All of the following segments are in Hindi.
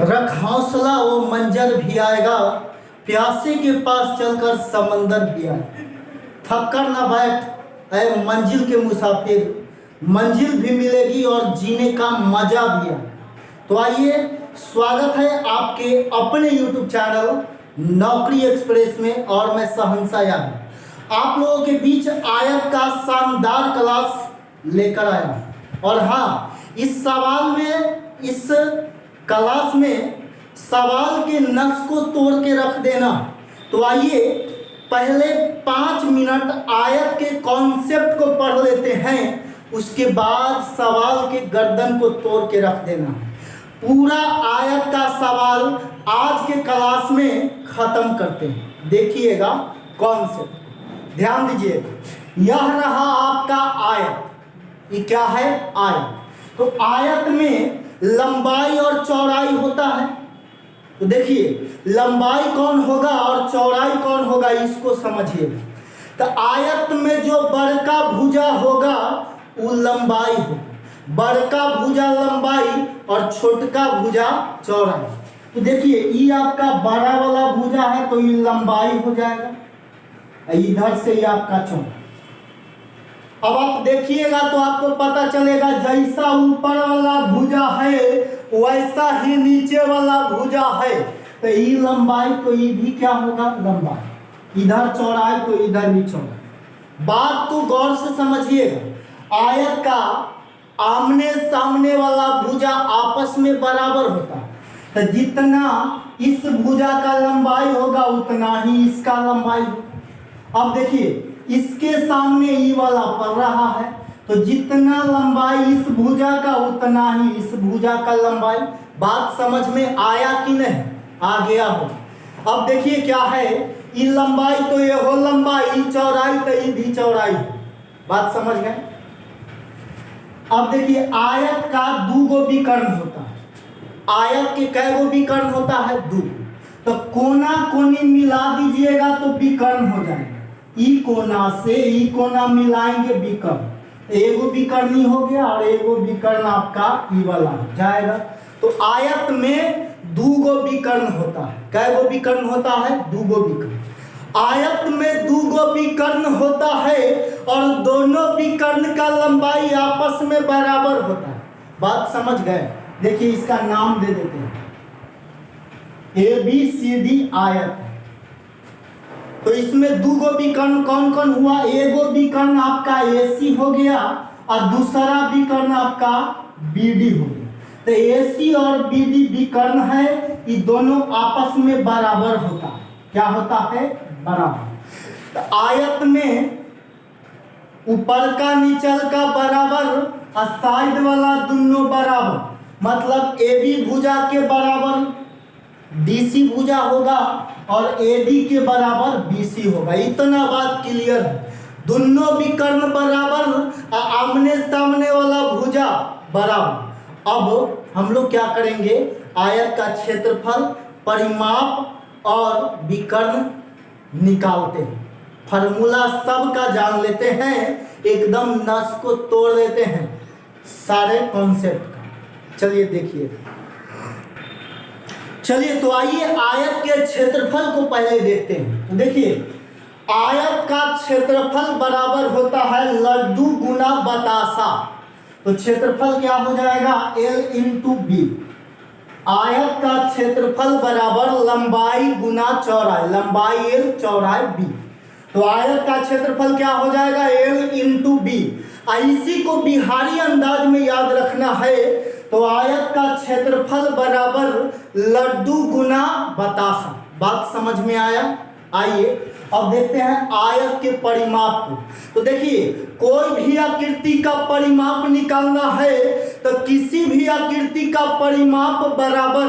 रख हौसला वो मंजर भी आएगा, प्यासे के पास चलकर समंदर भी आएगा। थक कर ना बैठ ऐ मंजिल के मुसाफिर, मंजिल भी मिलेगी और जीने का मजा भी आएगा। तो आइए, स्वागत है आपके अपने YouTube चैनल नौकरी एक्सप्रेस में, और मैं शहंशाह यादव आप लोगों के बीच आयत का शानदार क्लास लेकर आया हूँ। और हाँ, इस क्लास में सवाल के नक्श को तोड़ के रख देना। तो आइए पहले 5 मिनट आयत के कॉन्सेप्ट को पढ़ लेते हैं, उसके बाद सवाल के गर्दन को तोड़ के रख देना। पूरा आयत का सवाल आज के क्लास में खत्म करते हैं। देखिएगा कॉन्सेप्ट, ध्यान दीजिएगा। यह रहा आपका आयत। ये क्या है? आयत। तो आयत में लंबाई और चौड़ाई होता है। तो देखिए, लंबाई कौन होगा और चौड़ाई कौन होगा, इसको समझिएगा। तो आयत में जो बड़का भुजा होगा वो लंबाई होगा, बड़का भुजा लंबाई और छोटका भुजा चौड़ाई। तो देखिए, ये आपका बड़ा वाला भुजा है तो ये लंबाई हो जाएगा, इधर से ये आपका चौड़ा। अब आप देखिएगा तो आपको पता चलेगा, जैसा ऊपर वाला भुजा है वैसा ही नीचे वाला भुजा है। तो ये लंबाई तो ये भी क्या होगा? लंबाई। इधर चौड़ाई तो इधर भी चौड़ाई। बात तो गौर से समझिएगा। आयत का आमने सामने वाला भुजा आपस में बराबर होता है। तो जितना इस भुजा का लंबाई होगा उतना ही इसका लंबाई होगा। अब देखिए, इसके सामने ई वाला पड़ रहा है, तो जितना लंबाई इस भुजा का उतना ही इस भुजा का लंबाई। बात समझ में आया कि नहीं? आ गया हो। अब देखिए क्या है, ये लंबाई तो ये हो लंबाई, चौड़ाई तो ये भी चौड़ाई। बात समझ गए? अब देखिए, आयत का 2 विकर्ण होता है। आयत के कै गो विकर्ण होता है? 2। तो कोना कोनी मिला दीजिएगा तो विकर्ण हो जाएगा। ई कोना से ई कोना मिलाएंगे विकर्ण, एगो विकर्ण हो गया और एगो विकर्ण आपका ई वाला हो जाएगा। तो आयत में 2 विकर्ण होता है। कै गो विकर्ण होता है? 2 विकर्ण। आयत में 2 विकर्ण होता है और दोनों विकर्ण का लंबाई आपस में बराबर होता है। बात समझ गए? देखिए, इसका नाम दे देते हैं, ABCD आयत। तो इसमें 2 विकर्ण कौन कौन हुआ? एगो विकर्ण आपका AC हो गया और दूसरा विकर्ण आपका BD हो गया। तो AC और BD विकर्ण है, ये दोनों आपस में बराबर होता है। क्या होता है? बराबर। तो आयत में ऊपर का नीचल का बराबर और साइड वाला दोनों बराबर, मतलब AB भुजा के बराबर DC भुजा होगा और AD के बराबर BC होगा। इतना बात क्लियर है। दोनों विकर्ण बराबर और आमने सामने वाला भुजा बराबर। अब हम लोग क्या करेंगे, आयत का क्षेत्रफल, परिमाप और विकर्ण निकालते हैं। फॉर्मूला सब का जान लेते हैं, एकदम नस को तोड़ लेते हैं सारे कॉन्सेप्ट का। चलिए देखिए, तो आइए आयत के क्षेत्रफल को पहले देखते हैं। तो देखिए, आयत का क्षेत्रफल बराबर होता है लड्डू गुना बतासा। तो क्षेत्रफल क्या हो जाएगा? L × B। आयत का क्षेत्रफल बराबर लंबाई गुना चौड़ाई, लंबाई L चौड़ाई B। तो आयत का क्षेत्रफल क्या हो जाएगा? L × B। इसी को बिहारी अंदाज में याद रखना है। तो आयत का क्षेत्रफल बराबर लड्डू गुना बतासा। बात समझ में आया? आइए अब देखते हैं आयत के परिमाप को। तो देखिए, कोई भी आकृति का परिमाप निकालना है तो किसी भी आकृति का परिमाप बराबर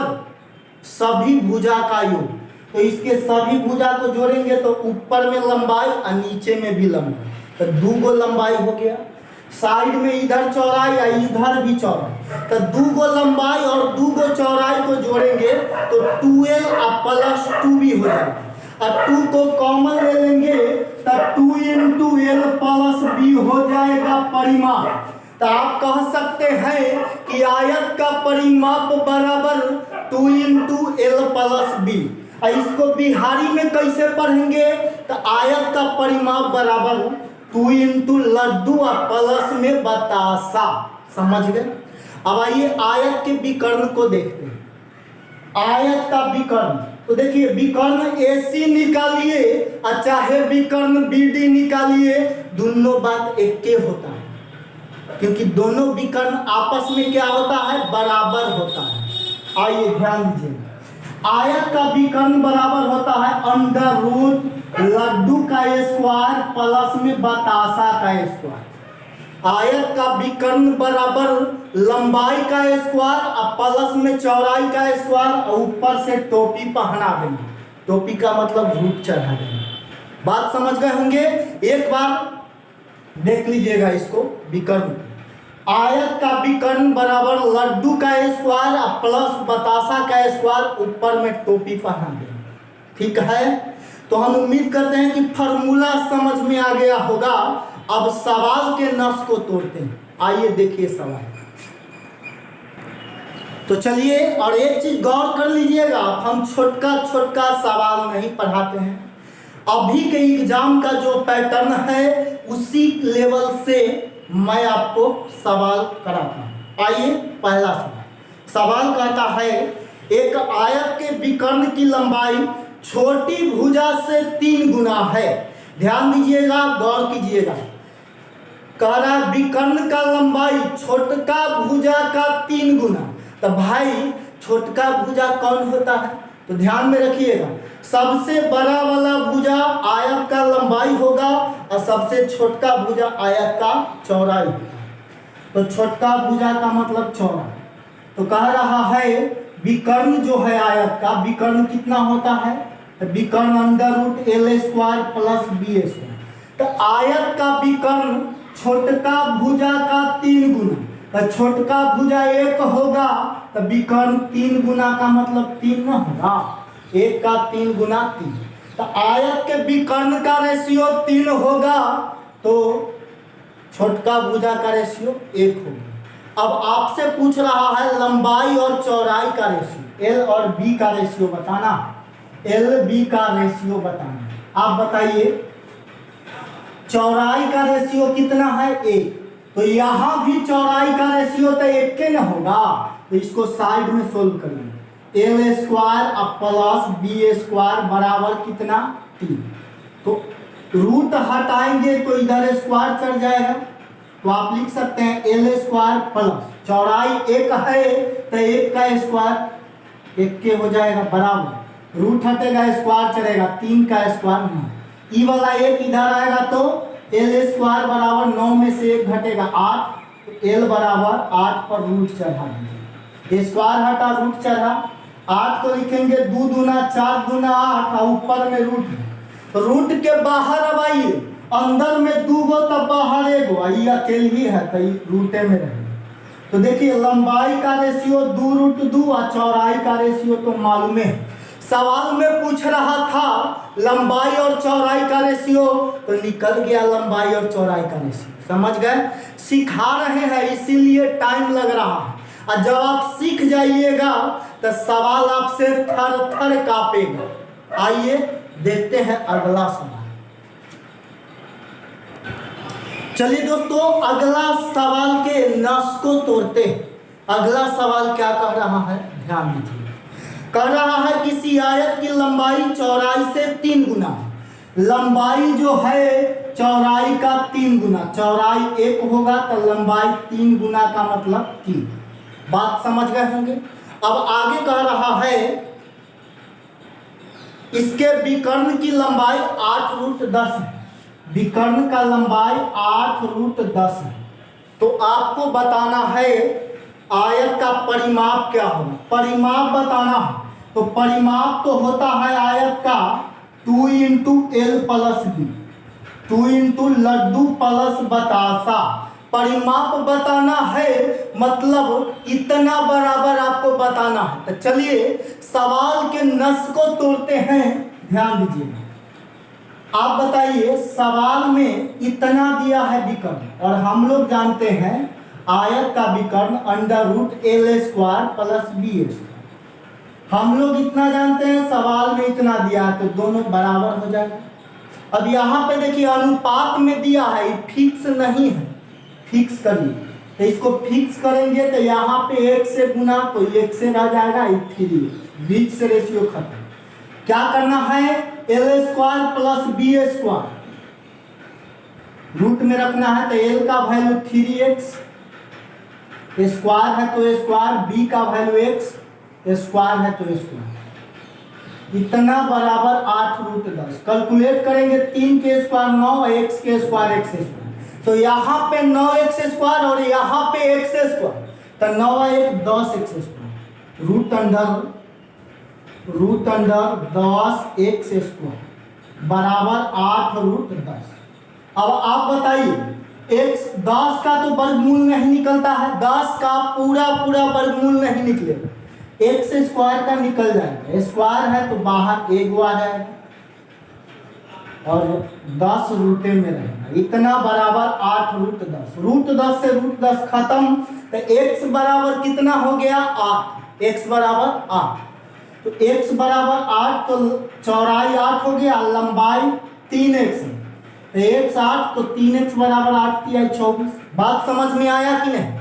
सभी भुजा का योग। तो इसके सभी भुजा को जोड़ेंगे तो ऊपर में लंबाई और नीचे में भी लंबाई, तो 2 लंबाई हो गया। साइड में इधर चौड़ाई या इधर भी चौड़ाई, तो 2 लंबाई और 2 चौड़ाई को जोड़ेंगे तो 2L और +2 भी हो जाएगा। और 2 को कॉमन ले लेंगे तो 2 × L + B हो जाएगा परिमाप। तो आप कह सकते हैं कि आयत का परिमाप बराबर 2 इंटू एल प्लस बी। इसको बिहारी में कैसे पढ़ेंगे? तो आयत का परिमाप बराबर 2 इंटू लड्डू और प्लस में बतासा। समझ गए? अब आइए आयत के विकर्ण को देखते हैं। आयत का विकर्ण तो देखिए, विकर्ण AC निकालिए और चाहे विकर्ण BD निकालिए, दोनों बात एक के होता है, क्योंकि दोनों विकर्ण आपस में क्या होता है? बराबर होता है। आइए ध्यान दीजिए, आयत का विकर्ण बराबर होता है अंडर रूट लड्डू का स्क्वायर प्लस में बतासा का स्क्वायर। आयत का विकर्ण बराबर लंबाई का स्क्वायर और प्लस में चौड़ाई का स्क्वायर और ऊपर से टोपी पहना देंगे। टोपी का मतलब रूट चढ़ा देंगे। बात समझ गए होंगे? एक बार देख लीजिएगा इसको विकर्ण। आयत का विकर्ण बराबर लड्डू का स्क्वायर और प्लस बतासा का स्क्वायर, ऊपर में टोपी पहना देंगे। ठीक है, तो हम उम्मीद करते हैं कि फॉर्मूला समझ में आ गया होगा। अब सवाल के नस को तोड़ते हैं। आइए देखिए सवाल। तो चलिए, और एक चीज गौर कर लीजिएगा, हम छोटका छोटका सवाल नहीं पढ़ाते हैं। अभी के एग्जाम का जो पैटर्न है उसी लेवल से मैं आपको सवाल कराता हूं। आइए पहला सवाल कहता है, एक आयत के विकर्ण की लंबाई छोटी भुजा से 3 गुना है। ध्यान दीजिएगा, गौर कीजिएगा। कह रहा है विकर्ण का लंबाई छोटका भुजा का 3 गुना। तो भाई छोटका भुजा कौन होता है? तो ध्यान में रखिएगा, सबसे बड़ा वाला भुजा आयत का लंबाई होगा और सबसे छोटका भुजा आयत का चौड़ाई होगा। तो छोटका भुजा का मतलब चौड़ा। तो कह रहा है विकर्ण जो है आयत का विकर्ण कितना होता है? तो विकर्ण under root L square plus B square. तो आयत का विकर्ण छोटका भुजा का 3 गुना। तो छोटका भुजा 1 होगा तो विकर्ण 3 गुना का मतलब 3 न होगा। 1 का 3 गुना 3। तो आयत के विकर्ण का रेशियो 3 होगा तो छोटका भुजा का रेशियो 1 होगा। अब आपसे पूछ रहा है लंबाई और चौड़ाई का रेशियो, एल और बी का रेशियो बताना। एल बी का रेशियो बताना। आप बताइए चौड़ाई का रेशियो कितना है? 1। तो यहां भी चौड़ाई का रेशियो तो 1 के न होगा। तो इसको साइड में सोल्व करेंगे। एल स्क्वायर और प्लस बी स्क्वायर बराबर कितना? 3। तो रूट हटाएंगे तो इधर स्क्वायर चढ़ जाएगा। तो आप लिख सकते हैं एल स्क्वायर प्लस चौड़ाई 1 है तो 1 का स्क्वायर 1 के हो जाएगा बराबर, रूट हटेगा स्क्वायर चढ़ेगा, 3 का स्क्वायर 9। ई वाला 1 इधर आएगा तो एल स्क्वायर बराबर 9 में से 1 घटेगा 8। एल बराबर 8 पर रूट चढ़ा देंगे। स्क्वायर हटा रूट चढ़ा। 8 को लिखेंगे 2 दूना 4 दूना 8 और ऊपर में रूट है। तो रूट के बाहर अब आइए, अंदर में 2 गो तब बाहर 1 गो, ये अकेले ही है तो रूटे में रहेगा। तो देखिए लंबाई का रेशियो 2 रूट 2 और चौड़ाई का रेशियो तो मालूम है। सवाल में पूछ रहा था लंबाई और चौड़ाई का रेशियो, तो निकल गया लंबाई और चौड़ाई का रेशियो। समझ गए? सिखा रहे हैं इसीलिए टाइम लग रहा है, और जब आप सीख जाइएगा तो सवाल आपसे थर थर कांपेगा। आइए देखते हैं अगला सवाल। चलिए दोस्तों, अगला सवाल के नस को तोड़ते हैं। अगला सवाल क्या कह रहा है? ध्यान दीजिए। कह रहा है किसी आयत की लंबाई चौड़ाई से 3 गुना। लंबाई जो है चौड़ाई का 3 गुना, चौड़ाई 1 होगा तो लंबाई 3 गुना का मतलब 3। बात समझ गए होंगे? अब आगे कह रहा है इसके विकर्ण की लंबाई 8 रूट 10 है। विकर्ण का लंबाई 8 रूट 10 है। तो आपको बताना है आयत का परिमाप क्या होगा। परिमाप बताना है तो परिमाप तो होता है आयत का 2 into L plus B, 2 into लड्डू प्लस बतासा। परिमाप बताना है मतलब इतना बराबर आपको बताना है। तो चलिए सवाल के नस को तोड़ते हैं। ध्यान दीजिए, आप बताइए सवाल में इतना दिया है विकर्ण, और हम लोग जानते हैं आयत का विकर्ण under root L square plus B square. हम लोग इतना जानते हैं, सवाल में इतना दिया है, तो दोनों बराबर हो जाएगा। अब यहाँ पे देखिए अनुपात में दिया है, ये फिक्स नहीं है, फिक्स करिए। तो इसको फिक्स करेंगे तो यहाँ पे 1 से गुना तो 1 से रह जाएगा 3, बीच से रेशियो खत्म। क्या करना है, l² प्लस b², रूट में रखना है। तो l का वैल्यू 3x, स्क्वायर है तो स्क्वायर, b का वैल्यू x, स्क्वायर है तो स्क्वायर, इतना बराबर 8√10। कैलकुलेट करेंगे, 3 के स्क्वायर 9, x के स्क्वायर x स्क्वायर, तो यहाँ पे 9x स्क्वायर और यहाँ पे x स्क्वायर, तो 9 1 10x square, root under 10x square बराबर 8√10। अब आप बताइए, x 10 का तो वर्गमूल नहीं निकलता है, 10 का पूरा वर्गमूल नहीं निकलेगा, x स्क्वायर का निकल जाएगा, स्क्वायर है तो बाहर एगो आ जाएगा और 10 रूटे में रहेगा, इतना बराबर 8√10। √10 से √10 खत्म, तो x बराबर कितना हो गया 8, x बराबर 8, तो x बराबर 8, तो चौड़ाई 8 हो गया, लंबाई 3x है, तो x 8 तो 3x बराबर 8 3 24। बात समझ में आया कि नहीं?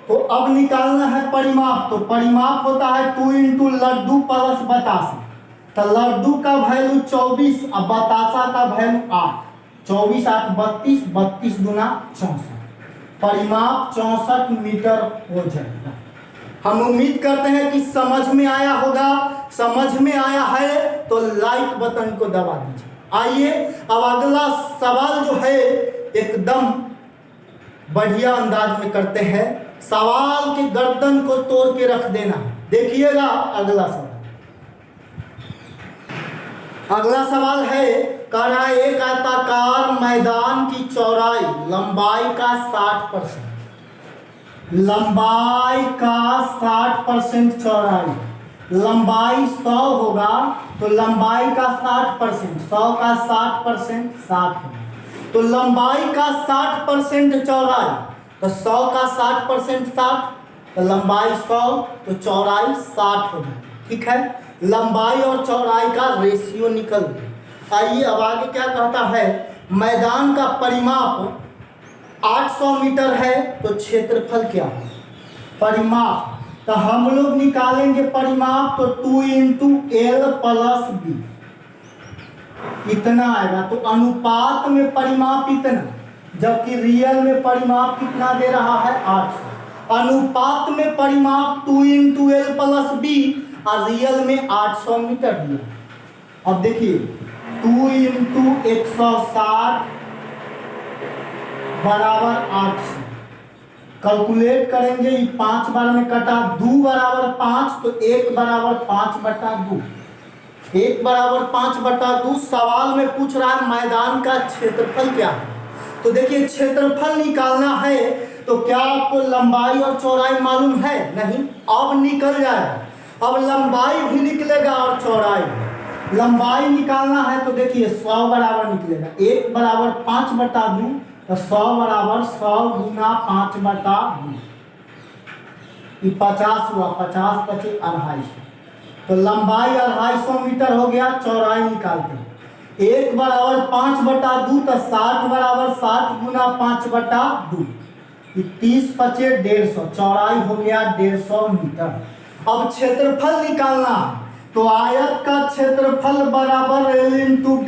तो अब निकालना है परिमाप, तो परिमाप होता है 2 × लड्डू प्लस बतासा, तो लड्डू का वैल्यू 24 और बतासा का वैल्यू 8, 24 8 32, 32 दूना 64, परिमाप 64 मीटर हो जाएगा। हम उम्मीद करते हैं कि समझ में आया होगा, समझ में आया है तो लाइक बटन को दबा दीजिए। आइए अब अगला सवाल जो है एकदम बढ़िया अंदाज में करते हैं, सवाल के गर्दन को तोड़ के रख देना। देखिएगा अगला सवाल, अगला सवाल है, कह रहा है एक आयताकार मैदान की चौड़ाई लंबाई का 60%, लंबाई का 60% चौड़ाई, लंबाई 100 होगा तो लंबाई का 60%, 100 का 60% 60 होगा, तो लंबाई का 60% चौड़ाई, तो 100 का 60% 60, तो लंबाई 100 तो चौड़ाई 60 हो जाए। ठीक है, लंबाई और चौड़ाई का रेशियो निकल गया। आइए अब आगे क्या कहता है, मैदान का परिमाप 800 मीटर है तो क्षेत्रफल क्या है, परिमाप, तो हम लोग निकालेंगे परिमाप, तो 2 × l प्लस b, इतना आएगा। तो अनुपात में परिमाप इतना, जबकि रियल में परिमाप कितना दे रहा है 800, अनुपात में परिमाप 2 × l प्लस b और रियल में 800 मीटर दिया। अब देखिए 2 × 160 बराबर 800, कैलकुलेट करेंगे, ये 5 बार में कटा, 2 बराबर 5 तो 1 बराबर 5/2, 1 बराबर 5/2। सवाल में पूछ रहा है मैदान का क्षेत्रफल क्या है, तो देखिए क्षेत्रफल निकालना है तो क्या आपको लंबाई और चौड़ाई मालूम है? नहीं, अब निकल जाएगा, अब लंबाई भी निकलेगा और चौड़ाई भी। लंबाई निकालना है तो देखिए 100 बराबर निकलेगा, 1 बराबर 5/2, तो 100 बराबर 100 गुना 5/2, 50 हुआ, 50 × 5 250, तो लंबाई 250 मीटर हो गया। चौड़ाई निकालते हैं, 1 बराबर 5/2, तो 60 बराबर 60 गुना 5/2, 30 × 5 150, चौड़ाई हो गया 150 मीटर। अब क्षेत्रफल निकालना है तो आयत का क्षेत्रफल बराबर l × b,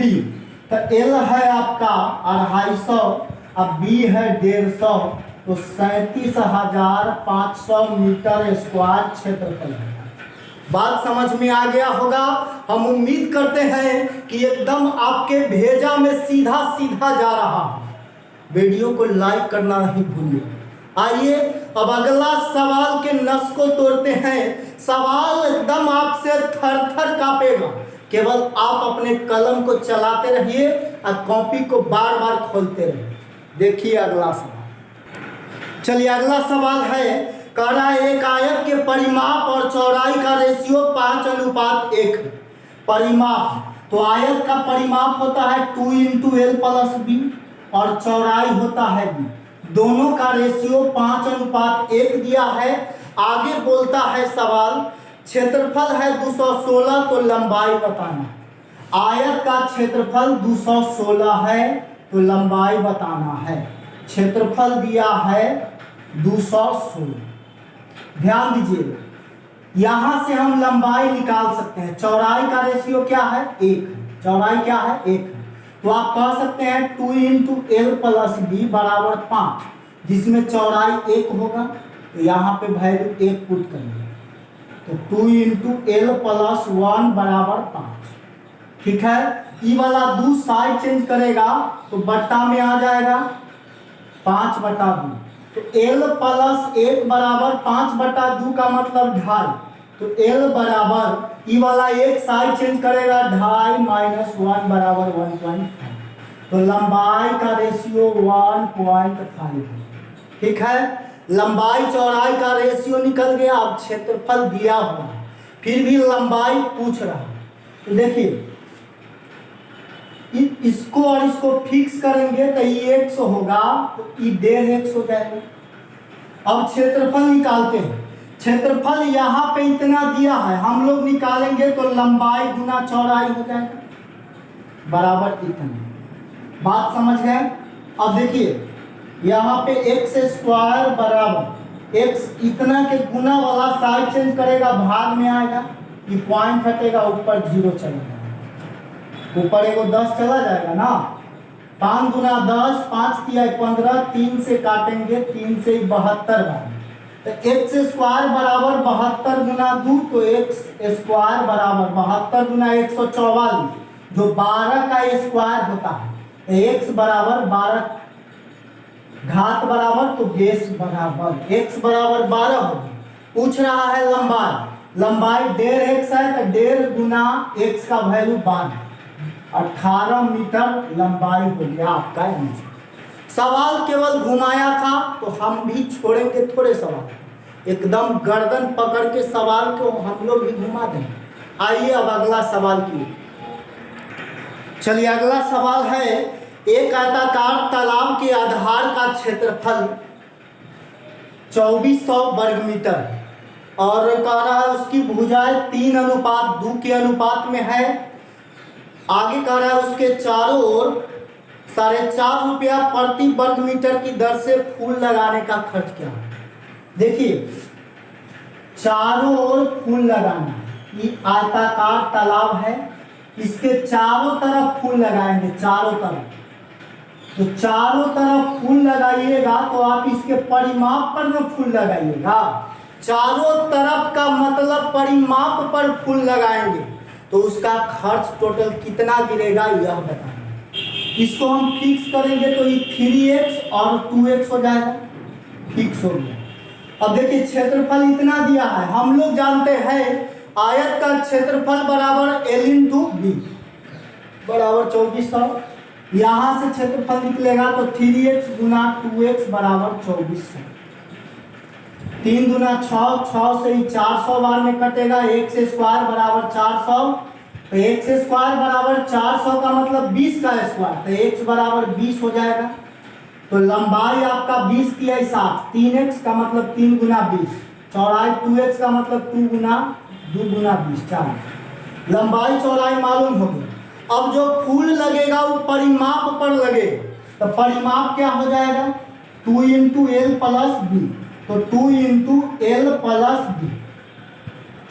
तो l है आपका 250, अब b है 150, तो 37,500 मीटर स्क्वायर क्षेत्रफल है। बात समझ में आ गया होगा। हम उम्मीद करते हैं कि एकदम आपके भेजा में सीधा सीधा जा रहा है। वीडियो को लाइक करना नहीं भूलिए। आइए अब अगला सवाल के नस को तोड़ते हैं। सवाल एकदम आपसे थर थर कांपेगा, केवल आप अपने कलम को चलाते रहिए और कॉपी को बार बार खोलते रहिए। देखिए अगला सवाल। चलिए अगला सवाल है, कह रहा है एक आयत के परिमाप और चौड़ाई का रेशियो 5:1 है। परिमाप, तो आयत का परिमाप होता है 2 × l प्लस b और चौड़ाई होता है b, दोनों का रेशियो 5:1 दिया है। आगे बोलता है सवाल, क्षेत्रफल है 216, तो लंबाई बताना। आयत का क्षेत्रफल 216 है, तो लंबाई बताना है। क्षेत्रफल दिया है 216। ध्यान दीजिए, यहां से हम लंबाई निकाल सकते हैं। चौड़ाई का रेशियो क्या है? 1। चौड़ाई क्या है? 1। तो आप कह सकते हैं 2 इंटू एल प्लस बी बराबर 5, जिसमें चौड़ाई 1 होगा, तो यहाँ पे वैल्यू 1 पुट करेंगे, तो 2 इंटू एल प्लस 1 बराबर 5। ठीक है, ये वाला 2 साइड चेंज करेगा तो बट्टा में आ जाएगा 5/2। तो एल प्लस 1 बराबर 5/2 का मतलब 2.5, तो एल बराबर ई वाला एक साइड चेंज करेगा 2.5 माइनस 1 बराबर 1.5, तो लंबाई का रेशियो 1.5 है। ठीक है, लंबाई चौड़ाई का रेशियो निकल गया। अब क्षेत्रफल दिया हुआ फिर भी लंबाई पूछ रहा, तो देखिए इसको और इसको फिक्स करेंगे तो ये 100 होगा, तो ये 1.5x हो जाएगा। अब क्षेत्रफल निकालते हैं। क्षेत्रफल यहाँ पे इतना दिया है, हम लोग निकालेंगे तो लंबाई गुना चौड़ाई हो जाएगा बराबर इतना। बात समझ गए? अब देखिए यहाँ पे x² बराबर x इतना के गुना वाला साइड चेंज करेगा, भाग में आएगा, ये पॉइंट हटेगा, ऊपर 0 चलेगा, ऊपर एगो 10 चला जाएगा ना। 5 गुना 10, 5 किया 15, 3 से काटेंगे, 3 से 72 बार, तो x² बराबर 72 गुना 2, तो x² बराबर 72 गुना 144, जो 12 का स्क्वायर होता है। x बराबर 12 घात बराबर, तो बेस बराबर x बराबर 12 होगी। पूछ रहा है लंबाई, लंबाई 1.5x है, तो 1.5 गुना x का वैल्यू 12, 18 मीटर लंबाई हो गया आपका आंसर। सवाल केवल घुमाया था, तो हम भी छोड़ेंगे थोड़े सवाल, एकदम गर्दन पकड़ के सवाल को हम लोग भी घुमा देंगे। आइए अब अगला सवाल की। चलिए अगला सवाल है, एक आयताकार तालाब के आधार का क्षेत्रफल 2400 वर्ग मीटर और कह रहा है उसकी भुजाएं 3:2 के अनुपात में है। आगे कह रहा है उसके चारों ओर 4.5 रुपया प्रति वर्ग मीटर की दर से फूल लगाने का खर्च क्या है। देखिए चारों ओर फूल लगाना, ये आयताकार तालाब है, इसके चारों तरफ फूल लगाएंगे, चारों तरफ। तो चारों तरफ फूल लगाइएगा तो आप इसके परिमाप पर में फूल लगाइएगा। चारों तरफ का मतलब परिमाप पर फूल लगाएंगे, तो उसका खर्च टोटल कितना गिरेगा यह बताना। इसको हम फिक्स करेंगे तो ये 3x और 2x हो जाएगा, फिक्स हो गया। अब देखिए क्षेत्रफल इतना दिया है, हम लोग जानते हैं आयत का क्षेत्रफल बराबर L इंटू बी बराबर 2400। यहाँ से क्षेत्रफल निकलेगा तो 3x गुना 2x बराबर 2400। 3 दुना 6, 6 से ही 400 बार में कटेगा, x² बराबर 400, तो x² बराबर 400 का मतलब 20 का स्क्वायर, तो x बराबर 20 हो जाएगा। तो लंबाई आपका 20 की है 60, 3x का मतलब 3 गुना 20, चौड़ाई 2x का मतलब 2 गुना 20, 40। लंबाई चौड़ाई मालूम होगी। अब जो फूल लगेगा वो परिमाप पर लगेगा, तो परिमाप क्या हो जाएगा 2 इंटू एल प्लस बी, तो 2 इंटू एल प्लस बी,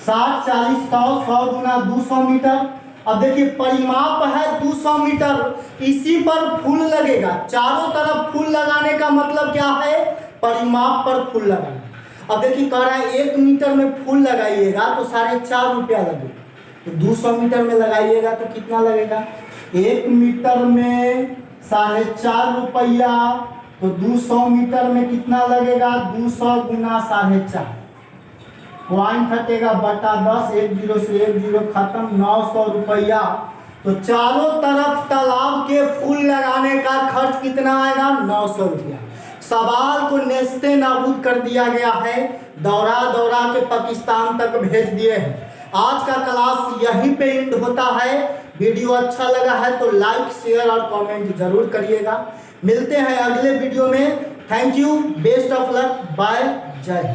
60, 40, 100, 100 गुना 200 मीटर। अब देखिए परिमाप है 200 मीटर, इसी पर फूल लगेगा। चारों तरफ फूल लगाने का मतलब क्या है, परिमाप पर फूल लगाना। अब देखिए कह रहा है 1 मीटर में फूल लगाइएगा तो 4.5 रुपया लगेगा, तो 200 मीटर में लगाइएगा तो कितना लगेगा, 1 मीटर में 4.5 रुपया, तो 200 मीटर में कितना लगेगा, 200 गुना 4.5, पॉइंट हटेगा बटा 10, 1 0 से 1 0 खत्म, 900 रुपया। तो चारों तरफ तालाब के फूल लगाने का खर्च कितना आएगा, 900 रुपया। सवाल को नेस्ते नाबूद कर दिया गया है, दौरा दौरा के पाकिस्तान तक भेज दिए हैं। आज का क्लास यहीं पे एंड होता है। वीडियो अच्छा लगा है तो लाइक शेयर और कमेंट जरूर करिएगा। मिलते हैं अगले वीडियो में। Thank you, best of luck, bye, जय।